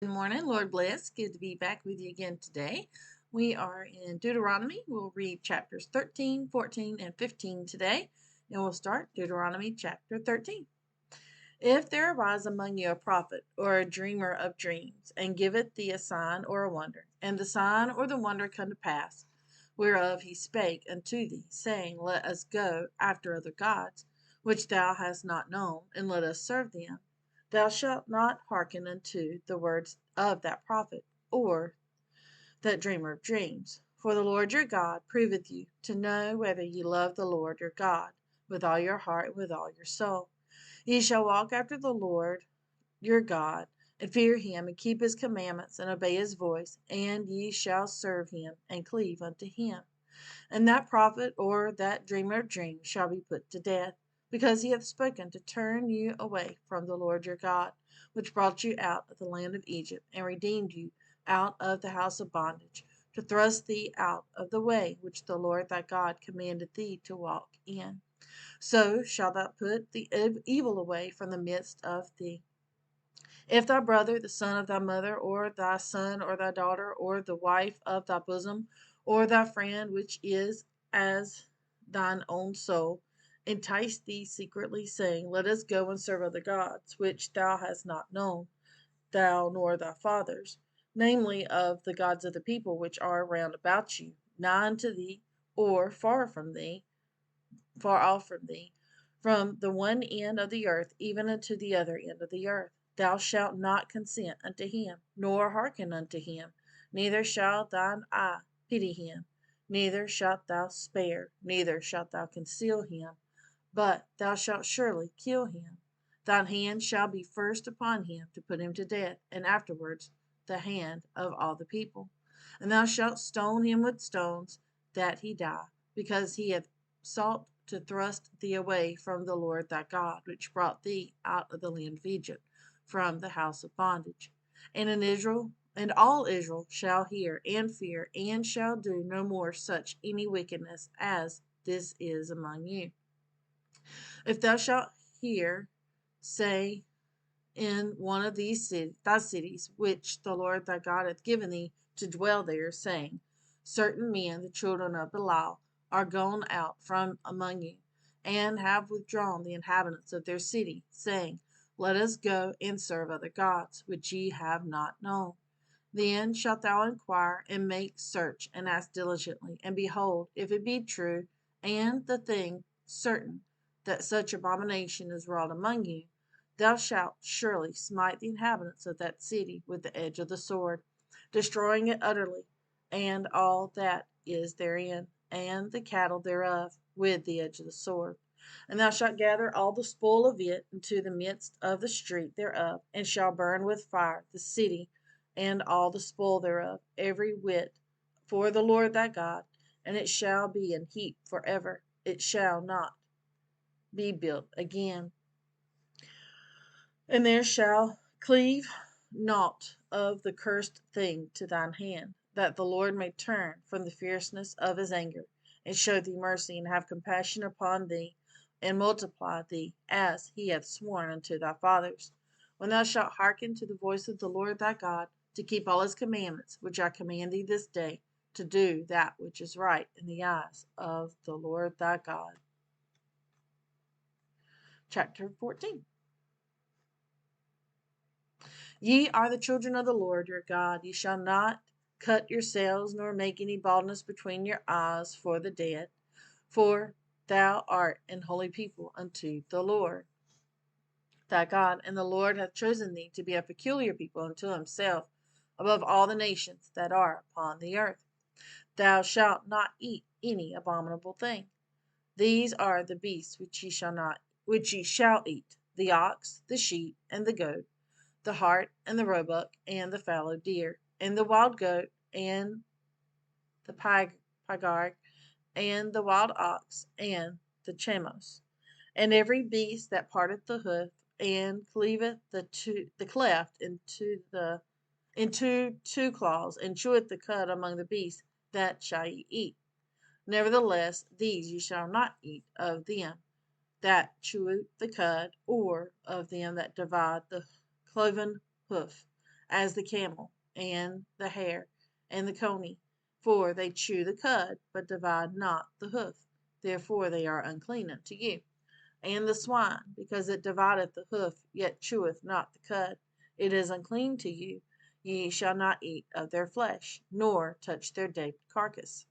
Good morning, Lord bless. Good to be back with you again today. We are in Deuteronomy. We'll read chapters 13, 14, and 15 today, and we'll start Deuteronomy chapter 13. If there arise among you a prophet or a dreamer of dreams, and giveth thee a sign or a wonder, and the sign or the wonder come to pass, whereof he spake unto thee, saying, Let us go after other gods, which thou hast not known, and let us serve them, thou shalt not hearken unto the words of that prophet, or that dreamer of dreams. For the Lord your God proveth you, to know whether ye love the Lord your God with all your heart and with all your soul. Ye shall walk after the Lord your God, and fear him, and keep his commandments, and obey his voice, and ye shall serve him, and cleave unto him. And that prophet or that dreamer of dreams shall be put to death, because he hath spoken to turn you away from the Lord your God, which brought you out of the land of Egypt, and redeemed you out of the house of bondage, to thrust thee out of the way which the Lord thy God commanded thee to walk in. So shalt thou put the evil away from the midst of thee. If thy brother, the son of thy mother, or thy son or thy daughter, or the wife of thy bosom, or thy friend which is as thine own soul, entice thee secretly, saying, Let us go and serve other gods, which thou hast not known, thou nor thy fathers, namely of the gods of the people which are round about you, nigh unto thee, or far off from thee, from the one end of the earth even unto the other end of the earth. Thou shalt not consent unto him, nor hearken unto him, neither shall thine eye pity him, neither shalt thou spare, neither shalt thou conceal him, but thou shalt surely kill him. Thine hand shall be first upon him to put him to death, and afterwards the hand of all the people. And thou shalt stone him with stones, that he die, because he hath sought to thrust thee away from the Lord thy God, which brought thee out of the land of Egypt, from the house of bondage. And all Israel shall hear and fear, and shall do no more such any wickedness as this is among you. If thou shalt hear say in one of thy cities, which the Lord thy God hath given thee to dwell there, saying, Certain men, the children of Belial, are gone out from among you, and have withdrawn the inhabitants of their city, saying, Let us go and serve other gods, which ye have not known. Then shalt thou inquire, and make search, and ask diligently, and behold, if it be true, and the thing certain, that such abomination is wrought among you, thou shalt surely smite the inhabitants of that city with the edge of the sword, destroying it utterly, and all that is therein, and the cattle thereof, with the edge of the sword. And thou shalt gather all the spoil of it into the midst of the street thereof, and shall burn with fire the city and all the spoil thereof, every whit, for the Lord thy God, and it shall be an heap forever. It shall not be built again. And there shall cleave naught of the cursed thing to thine hand, that the Lord may turn from the fierceness of his anger, and show thee mercy, and have compassion upon thee, and multiply thee, as he hath sworn unto thy fathers. When thou shalt hearken to the voice of the Lord thy God, to keep all his commandments, which I command thee this day, to do that which is right in the eyes of the Lord thy God. Chapter 14. Ye are the children of the Lord your God. Ye shall not cut yourselves, nor make any baldness between your eyes for the dead, for thou art an holy people unto the Lord thy God, and the Lord hath chosen thee to be a peculiar people unto himself, above all the nations that are upon the earth. Thou shalt not eat any abominable thing. These are the beasts which ye shall eat: the ox, the sheep, and the goat, the hart, and the roebuck, and the fallow deer, and the wild goat, and the pygarg, and the wild ox, and the chamos, and every beast that parteth the hoof, and cleaveth the cleft into two claws, and cheweth the cud among the beasts, that shall ye eat. Nevertheless, these ye shall not eat of them that chew the cud, or of them that divide the cloven hoof, as the camel, and the hare, and the coney. For they chew the cud, but divide not the hoof. Therefore they are unclean unto you. And the swine, because it divideth the hoof, yet cheweth not the cud, it is unclean to you. Ye shall not eat of their flesh, nor touch their dead carcass.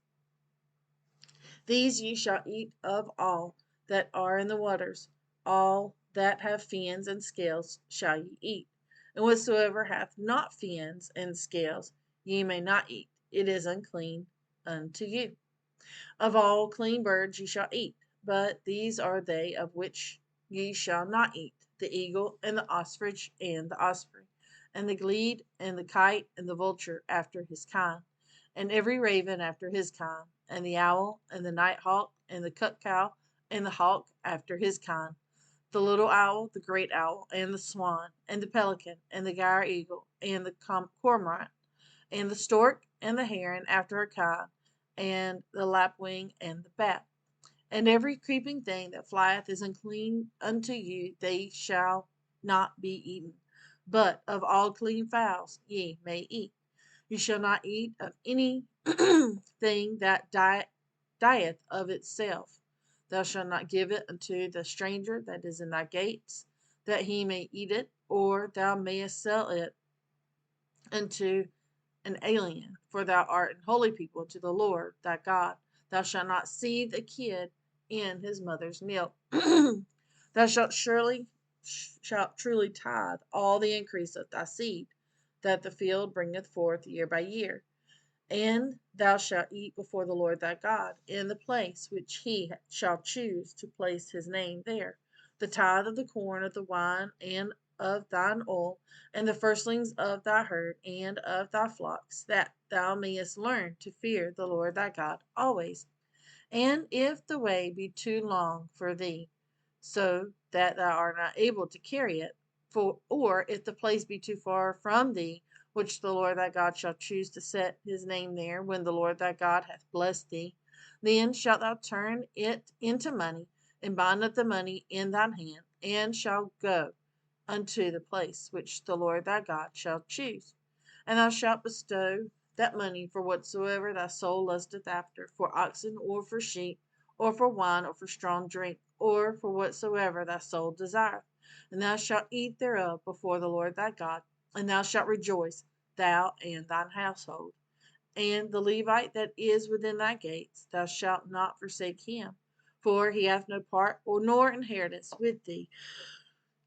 These ye shall eat of all that are in the waters. All that have fins and scales shall ye eat. And whatsoever hath not fins and scales ye may not eat. It is unclean unto you. Of all clean birds ye shall eat, but these are they of which ye shall not eat: the eagle, and the ostrich, and the osprey, and the glede, and the kite, and the vulture after his kind, and every raven after his kind, and the owl, and the night hawk, and the cuckoo, and the hawk after his kind, the little owl, the great owl, and the swan, and the pelican, and the gyre eagle, and the cormorant, and the stork, and the heron after her kind, and the lapwing, and the bat. And every creeping thing that flieth is unclean unto you, they shall not be eaten. But of all clean fowls ye may eat. You shall not eat of any thing that dieth of itself. Thou shalt not give it unto the stranger that is in thy gates, that he may eat it, or thou mayest sell it unto an alien, for thou art an holy people to the Lord thy God. Thou shalt not seethe a kid in his mother's milk. Thou shalt truly tithe all the increase of thy seed, that the field bringeth forth year by year. And thou shalt eat before the Lord thy God in the place which he shall choose to place his name there, the tithe of the corn, of the wine, and of thine oil, and the firstlings of thy herd and of thy flocks, that thou mayest learn to fear the Lord thy God always. And if the way be too long for thee, so that thou art not able to carry it, or if the place be too far from thee, which the Lord thy God shall choose to set his name there, when the Lord thy God hath blessed thee, then shalt thou turn it into money, and bind up the money in thine hand, and shall go unto the place which the Lord thy God shall choose. And thou shalt bestow that money for whatsoever thy soul lusteth after, for oxen, or for sheep, or for wine, or for strong drink, or for whatsoever thy soul desireth. And thou shalt eat thereof before the Lord thy God, and thou shalt rejoice, thou and thine household. And the Levite that is within thy gates, thou shalt not forsake him, for he hath no part or nor inheritance with thee.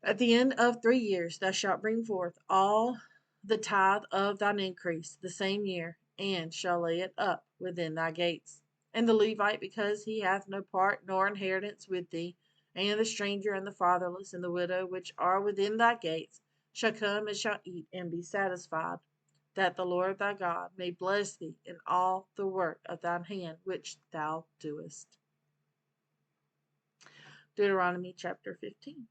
At the end of 3 years thou shalt bring forth all the tithe of thine increase the same year, and shall lay it up within thy gates. And the Levite, because he hath no part nor inheritance with thee, and the stranger, and the fatherless, and the widow, which are within thy gates, shall come and shall eat and be satisfied, that the Lord thy God may bless thee in all the work of thine hand which thou doest. Deuteronomy chapter 15.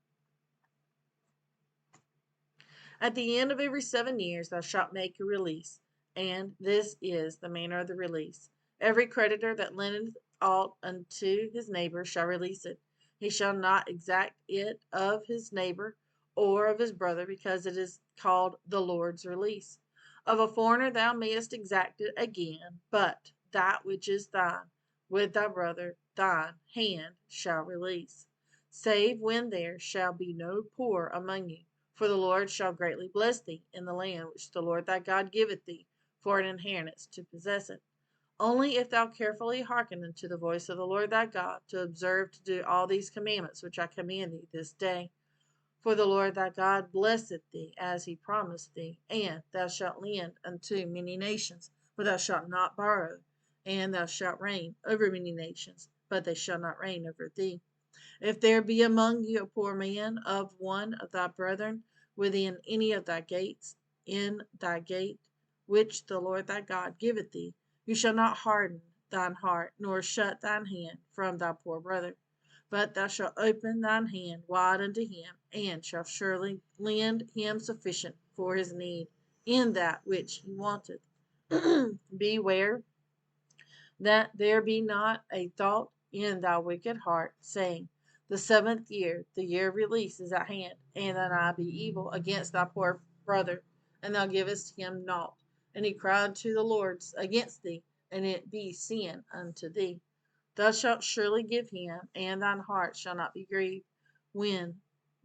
At the end of every 7 years thou shalt make a release, and this is the manner of the release. Every creditor that lendeth aught unto his neighbor shall release it. He shall not exact it of his neighbor or of his brother, because it is called the Lord's release. Of a foreigner thou mayest exact it again, but that which is thine with thy brother, thine hand shall release, save when there shall be no poor among you. For the Lord shall greatly bless thee in the land which the Lord thy God giveth thee for an inheritance to possess it. Only if thou carefully hearken unto the voice of the Lord thy God, to observe to do all these commandments which I command thee this day. For the Lord thy God blesseth thee as he promised thee, and thou shalt lend unto many nations, but thou shalt not borrow, and thou shalt reign over many nations, but they shall not reign over thee. If there be among you a poor man of one of thy brethren within any of thy gates, in thy gate, which the Lord thy God giveth thee, you shall not harden thine heart, nor shut thine hand from thy poor brother, but thou shalt open thine hand wide unto him, and shalt surely lend him sufficient for his need in that which he wanteth. Beware that there be not a thought in thy wicked heart, saying, the 7th year, the year of release, is at hand, and that I be evil against thy poor brother, and thou givest him naught. And he cried to the Lord against thee, and it be sin unto thee. Thou shalt surely give him, and thine heart shall not be grieved when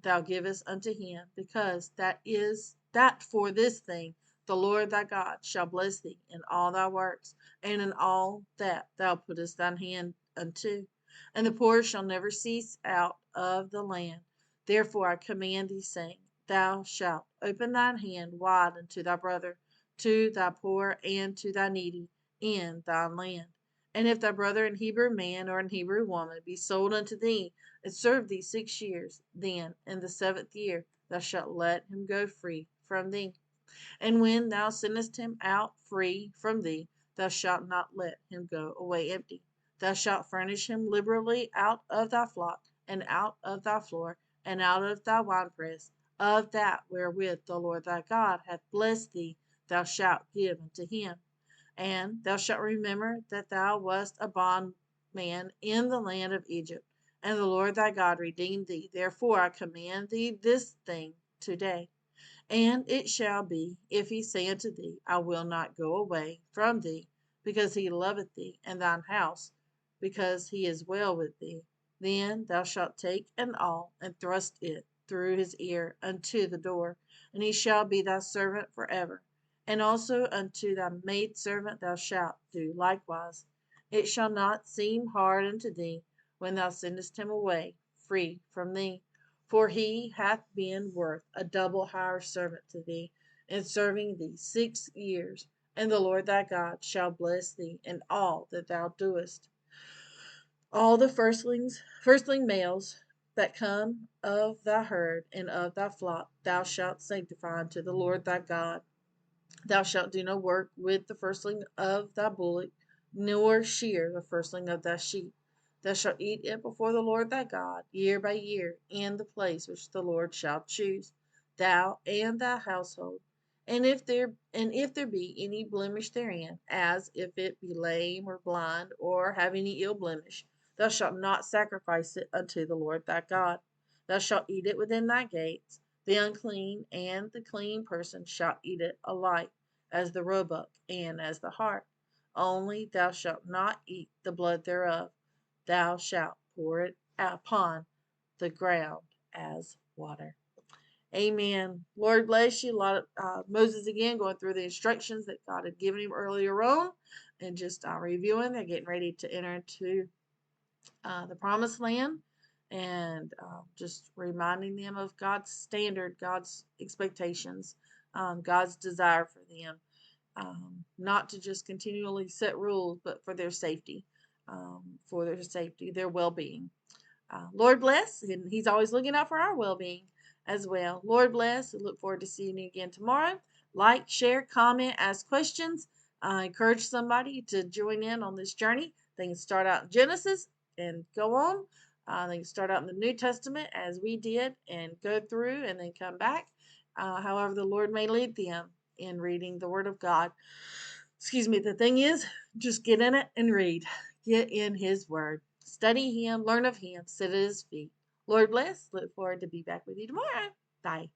thou givest unto him, because that for this thing the Lord thy God shall bless thee in all thy works, and in all that thou puttest thine hand unto. And the poor shall never cease out of the land. Therefore I command thee, saying, Thou shalt open thine hand wide unto thy brother, to thy poor, and to thy needy in thy land. And if thy brother, an Hebrew man or an Hebrew woman, be sold unto thee, and serve thee 6 years, then in the 7th year thou shalt let him go free from thee. And when thou sendest him out free from thee, thou shalt not let him go away empty. Thou shalt furnish him liberally out of thy flock, and out of thy floor, and out of thy winepress. Of that wherewith the Lord thy God hath blessed thee, thou shalt give unto him. And thou shalt remember that thou wast a bondman in the land of Egypt, and the Lord thy God redeemed thee. Therefore I command thee this thing today. And it shall be, if he say unto thee, I will not go away from thee, because he loveth thee, and thine house, because he is well with thee, then thou shalt take an awl, and thrust it through his ear unto the door, and he shall be thy servant for ever. And also unto thy maidservant thou shalt do likewise. It shall not seem hard unto thee when thou sendest him away free from thee. For he hath been worth a double hire servant to thee, in serving thee 6 years. And the Lord thy God shall bless thee in all that thou doest. All the firstling males that come of thy herd and of thy flock, thou shalt sanctify unto the Lord thy God. Thou shalt do no work with the firstling of thy bullock, nor shear the firstling of thy sheep. Thou shalt eat it before the Lord thy God, year by year, in the place which the Lord shall choose, thou and thy household. And if there be any blemish therein, as if it be lame or blind, or have any ill blemish, thou shalt not sacrifice it unto the Lord thy God. Thou shalt eat it within thy gates. The unclean and the clean person shall eat it alike, as the roebuck and as the hart. Only thou shalt not eat the blood thereof. Thou shalt pour it upon the ground as water. Amen. Lord bless you. A lot of Moses again going through the instructions that God had given him earlier on, and just reviewing. They're getting ready to enter into the promised land, and just reminding them of God's standard, God's expectations, God's desire for them, not to just continually set rules, but for their safety, their well-being. Lord bless, and he's always looking out for our well-being as well. Lord bless, and look forward to seeing you again tomorrow. Like, share, comment, ask questions. Encourage somebody to join in on this journey. They can start out in Genesis and go on. They can start out in the New Testament as we did and go through and then come back. However the Lord may lead them in reading the Word of God. Excuse me, the thing is, just get in it and read. Get in His Word. Study Him, learn of Him, sit at His feet. Lord bless. Look forward to be back with you tomorrow. Bye.